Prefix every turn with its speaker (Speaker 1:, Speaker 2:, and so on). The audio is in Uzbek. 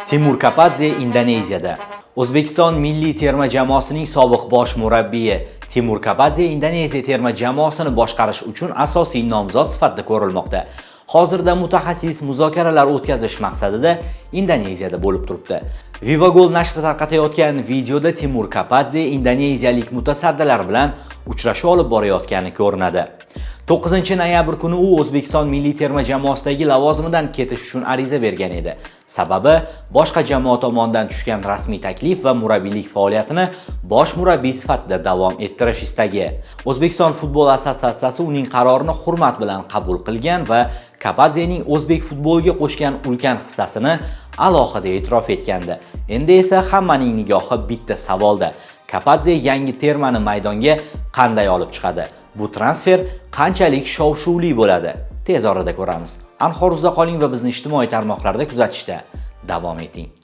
Speaker 1: Timur Kapadze Indoneziyada. O'zbekiston milliy terma jamoasining sobiq bosh murabbiyi Timur Kapadze Indoneziya terma jamoasini boshqarish uchun asosiy nomzod sifatida ko'rilmoqda. Hozirda mutaxassis muzokaralar o'tkazish maqsadida Indoneziyada bo'lib turibdi. Vivagol nashri tarqatayotgan videoda Timur Kapadze indoneziyalik mutasaddilar bilan uchrashuv olib borayotgani ko'rinadi. 9 noyabr kuni u O'zbekiston milliy terma jamoasidagi lavozimidan ketish uchun ariza bergan edi. Sababi boshqa jamoa tomonidan tushgan rasmiy taklif va murabbiylik faoliyatini bosh murabbiy sifatida davom ettirish istagi. O'zbekiston futbol assotsiatsiyasi uning qarorini hurmat bilan qabul qilgan va Kapadzening o'zbek futboliga qo'shgan ulkan hissasini alohida e'tirof etgandi. Endi esa hammaning nigohi bitta savolda. Kapadze yangi termani maydonga qanday olib chiqadi? Bu transfer qanchalik shov-shuvli bo'ladi? Tez orada ko'ramiz. Anxoruzda qoling va bizni ijtimoiy tarmoqlarda kuzatishda davom eting.